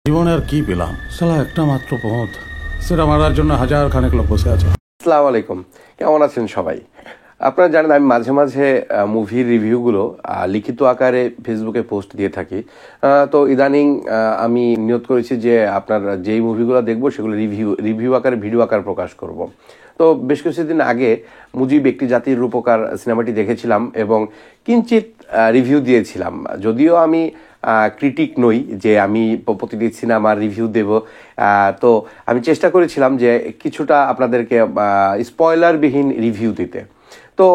জীবনে আর কি পেলাম, সালা একটা মাত্র পথ, সেটা মারার জন্য হাজার খানেক লোক বসে আছে। আসসালামু আলাইকুম, কেমন আছেন সবাই? আপনারা জানেন আমি মাঝে মাঝে মুভির রিভিউগুলো লিখিত আকারে ফেসবুকে পোস্ট দিয়ে থাকি। তো ইদানিং আমি নিয়ত করেছি যে আপনার যেই মুভিগুলো দেখবো সেগুলো রিভিউ আকারে ভিডিও আকার প্রকাশ করব। তো বেশ কিছুদিন আগে মুজিব একটি জাতির রূপকার সিনেমাটি দেখেছিলাম এবং কিঞ্চিত রিভিউ দিয়েছিলাম। যদিও আমি ক্রিটিক নই যে আমি প্রতিটি সিনেমার রিভিউ দেব, তো আমি চেষ্টা করেছিলাম যে কিছুটা আপনাদেরকে স্পয়লারবিহীন রিভিউ দিতে। তো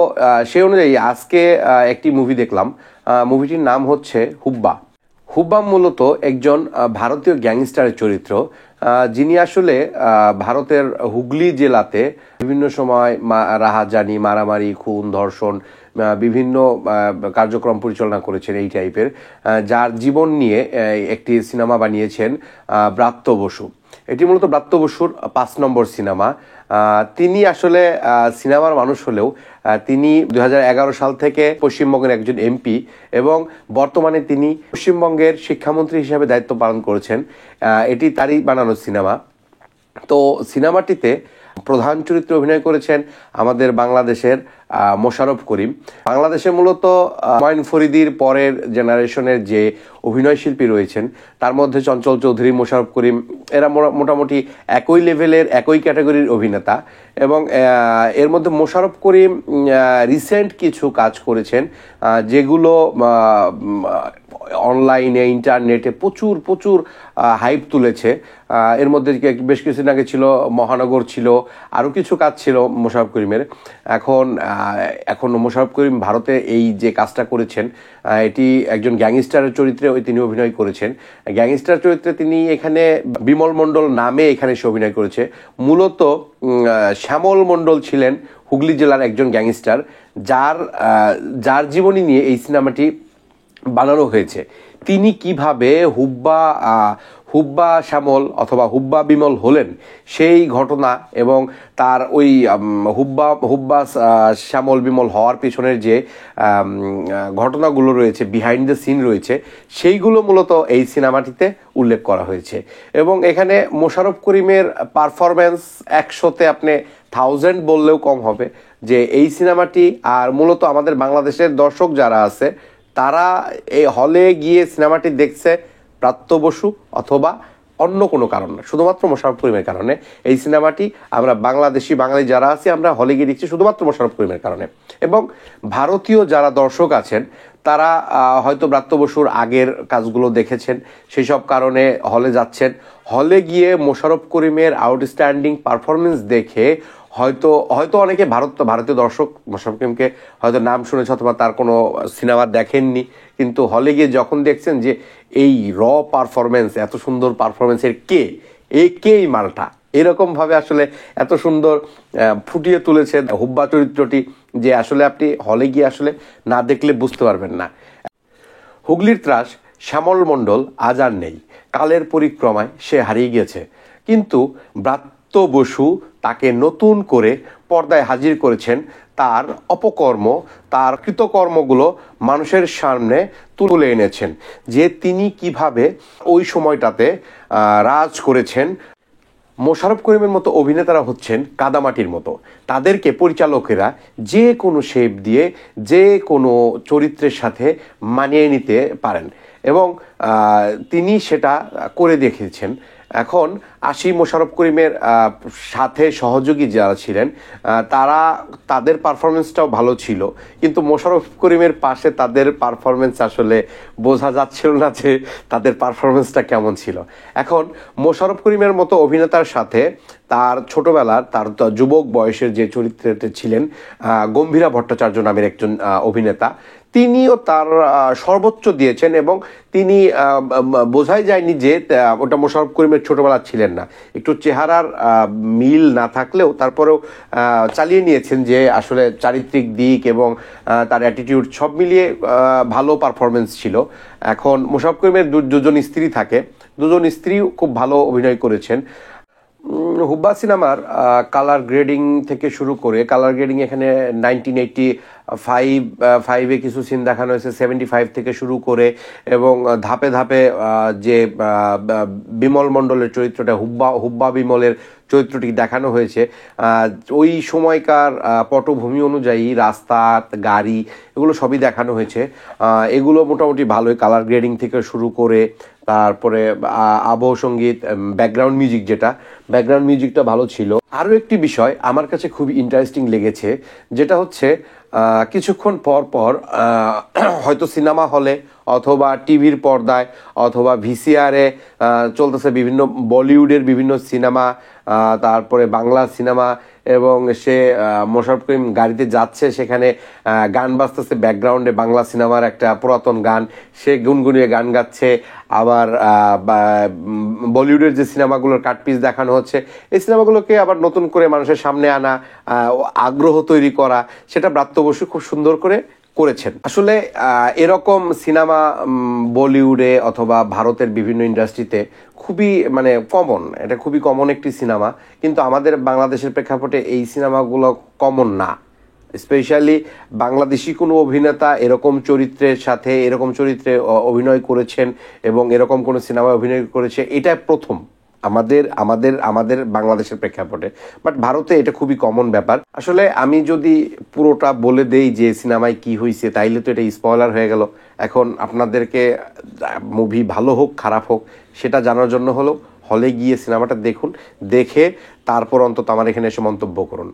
সেই অনুযায়ী আজকে একটি মুভি দেখলাম। মুভিটির নাম হচ্ছে হুব্বা। হুব্বা মূলত একজন ভারতীয় গ্যাংস্টারের চরিত্র, যিনি আসলে ভারতের হুগলি জেলাতে বিভিন্ন সময় রাহাজানি, মারামারি, খুন, ধর্ষণ বিভিন্ন কার্যক্রম পরিচালনা করেছেন এই টাইপের, যার জীবন নিয়ে একটি সিনেমা বানিয়েছেন ব্রাত্য বসু। এটি মূলত ব্রাত্য বসুর 5 নম্বর সিনেমা। তিনি আসলে সিনেমার মানুষ হলেও তিনি 2011 সাল থেকে পশ্চিমবঙ্গের একজন এমপি এবং বর্তমানে তিনি পশ্চিমবঙ্গের শিক্ষামন্ত্রী হিসেবে দায়িত্ব পালন করেছেন। এটি তারই বানানো সিনেমা। তো সিনেমাটিতে প্রধান চরিত্রে অভিনয় করেছেন আমাদের বাংলাদেশের মোশাররফ করিম। বাংলাদেশে মূলত হুমায়ুন ফরিদির পরের জেনারেশনের যে অভিনয় শিল্পী রয়েছেন তার মধ্যে চঞ্চল চৌধুরী, মোশাররফ করিম এরা মোটামুটি একই লেভেলের, একই ক্যাটাগরির অভিনেতা। এবং এর মধ্যে মোশাররফ করিম রিসেন্ট কিছু কাজ করেছেন যেগুলো অনলাইনে, ইন্টারনেটে প্রচুর প্রচুর হাইপ তুলেছে। এর মধ্যে বেশ কিছুদিন আগে ছিল মহানগর, ছিল আরও কিছু কাজ ছিল মোশাররফ করিমের। এখন মোশাররফ করিম ভারতে এই যে কাজটা করেছেন, এটি একজন গ্যাংস্টারের চরিত্রে তিনি অভিনয় করেছেন। গ্যাংস্টার চরিত্রে তিনি এখানে বিমল মণ্ডল নামে এখানে সে অভিনয় করেছে। মূলত শ্যামল মণ্ডল ছিলেন হুগলি জেলার একজন গ্যাংস্টার, যার জীবনী নিয়ে এই সিনেমাটি বানানো হয়েছে। তিনি কিভাবে হুব্বা শ্যামল অথবা হুব্বা বিমল হলেন সেই ঘটনা এবং তার ওই হুব্বা শ্যামল বিমল হওয়ার পেছনের যে ঘটনাগুলো রয়েছে, বিহাইন্ড দ্য সিন রয়েছে, সেইগুলো মূলত এই সিনেমাটিতে উল্লেখ করা হয়েছে। এবং এখানে মোশাররফ করিমের পারফরম্যান্স 100-তে আপনি 1000 বললেও কম হবে। যে এই সিনেমাটি আর মূলত আমাদের বাংলাদেশের দর্শক যারা আছে তারা এই হলে গিয়ে সিনেমাটি দেখছে ব্রাত্য বসু অথবা অন্য কোনো কারণ না, শুধুমাত্র মোশাররফ করিমের কারণে। এই সিনেমাটি আমরা বাঙালি যারা আছি আমরা হলে গিয়ে দেখছি শুধুমাত্র মোশাররফ করিমের কারণে। এবং ভারতীয় যারা দর্শক আছেন তারা হয়তো ব্রাত্য বসুর আগের কাজগুলো দেখেছেন, সেই সব কারণে হলে যাচ্ছেন। হলে গিয়ে মোশাররফ করিমের আউটস্ট্যান্ডিং পারফরমেন্স দেখে হয়তো অনেকে ভারতীয় দর্শক মোশাররফ করিমকে হয়তো নাম শুনেছে অথবা তার কোনো সিনেমা দেখেননি, কিন্তু হলে গিয়ে যখন দেখছেন যে এই পারফরমেন্স, এত সুন্দর পারফরমেন্সের কে এই মালটা, এরকমভাবে আসলে এত সুন্দর ফুটিয়ে তুলেছে হুব্বা চরিত্রটি যে আসলে আপনি হলে গিয়ে আসলে না দেখলে বুঝতে পারবেন না। হুগলির ত্রাস শ্যামল মণ্ডল আজ আর নেই, কালের পরিক্রমায় সে হারিয়ে গেছে, কিন্তু ব্রাত্য বসু তাকে নতুন করে পর্দায় হাজির করেছেন। তার অপকর্ম, তার কৃতকর্মগুলো মানুষের সামনে তুলে এনেছেন, যে তিনি কিভাবে ওই সময়টাতে রাজ করেছেন। মোশাররফ করিমের মতো অভিনেতারা হচ্ছেন কাদামাটির মতো, তাদেরকে পরিচালকেরা যে কোনো শেপ দিয়ে যে কোনো চরিত্রের সাথে মানিয়ে নিতে পারেন এবং তিনি সেটা করে দেখিয়েছেন। এখন মোশাররফ করিমের সাথে সহযোগী যারা ছিলেন তাদের পারফরমেন্সটাও ভালো ছিল, কিন্তু মোশাররফ করিমের পাশে তাদের পারফরমেন্স আসলে বোঝা যাচ্ছিল না যে তাদের পারফরমেন্সটা কেমন ছিল। এখন মোশাররফ করিমের মতো অভিনেতার সাথে তার ছোটবেলার, তার যুবক বয়সের যে চরিত্রতে ছিলেন গম্ভীরা ভট্টাচার্য নামের একজন অভিনেতা, তিনিও তার সর্বোচ্চ দিয়েছেন এবং তিনি বোঝাই যায়নি যে ওটা মোশাররফ করিমের ছোটবেলা ছিলেন না। একটু চেহারার মিল না থাকলেও তারপরেও চালিয়ে নিয়েছেন যে আসলে চারিত্রিক দিক এবং তার অ্যাটিটিউড সব মিলিয়ে ভালো পারফরমেন্স ছিল। এখন মোশাররফ করিমের দুজন স্ত্রী থাকে, দুজন স্ত্রীও খুব ভালো অভিনয় করেছেন। হুব্বা সিনেমার কালার গ্রেডিং থেকে শুরু করে, কালার গ্রেডিং এখানে 1985 কিছু সিন দেখানো হয়েছে, 75 থেকে শুরু করে, এবং ধাপে ধাপে যে বিমল মণ্ডলের চরিত্রটা, হুব্বা বিমলের চরিত্রটি দেখানো হয়েছে। ওই সময়কার পটভূমি অনুযায়ী রাস্তা, গাড়ি, এগুলো সবই দেখানো হয়েছে। এগুলো মোটামুটি ভালোই, কালার গ্রেডিং থেকে শুরু করে, তারপরে আবহ সঙ্গীত, ব্যাকগ্রাউন্ড মিউজিক, ব্যাকগ্রাউন্ড মিউজিকটা ভালো ছিল। আরও একটি বিষয় আমার কাছে খুবই ইন্টারেস্টিং লেগেছে, যেটা হচ্ছে কিছুক্ষণ পর পর হয়তো সিনেমা হলে অথবা টিভির পর্দায় অথবা ভিসিআরে চলতেছে বিভিন্ন বলিউডের বিভিন্ন সিনেমা, তারপরে বাংলা সিনেমা, এবং সে মোশাররফ করিম গাড়িতে যাচ্ছে, সেখানে গান বাজতেছে ব্যাকগ্রাউন্ডে, বাংলা সিনেমার একটা পুরাতন গান, সে গুনগুনিয়ে গান গাচ্ছে। আবার বলিউডের যে সিনেমাগুলোর কাটপিস দেখানো হচ্ছে, এই সিনেমাগুলোকে আবার নতুন করে মানুষের সামনে আনা, আগ্রহ তৈরি করা, সেটা ব্রাত্য বসু খুব সুন্দর করে করেছেন। আসলে এরকম সিনেমা বলিউডে অথবা ভারতের বিভিন্ন ইন্ডাস্ট্রিতে খুবই কমন, এটা খুবই কমন একটি সিনেমা, কিন্তু আমাদের বাংলাদেশের প্রেক্ষাপটে এই সিনেমাগুলো কমন না। স্পেশালি বাংলাদেশি কোনো অভিনেতা এরকম চরিত্রের সাথে এরকম চরিত্রে অভিনয় করেছেন এবং এরকম কোনো সিনেমায় অভিনয় করেছে, এটা প্রথম আমাদের আমাদের আমাদের বাংলাদেশের প্রেক্ষাপটে। বাট ভারতে এটা খুবই কমন ব্যাপার। আসলে আমি যদি পুরোটা বলে দেই যে সিনেমায় কি হয়েছে, তাইলে তো এটা স্পয়লার হয়ে গেল। এখন আপনাদেরকে মুভি ভালো হোক খারাপ হোক সেটা জানার জন্য হলো হলে গিয়ে সিনেমাটা দেখুন, দেখে তারপর অন্তত আমার এখানে এসে মন্তব্য করুন।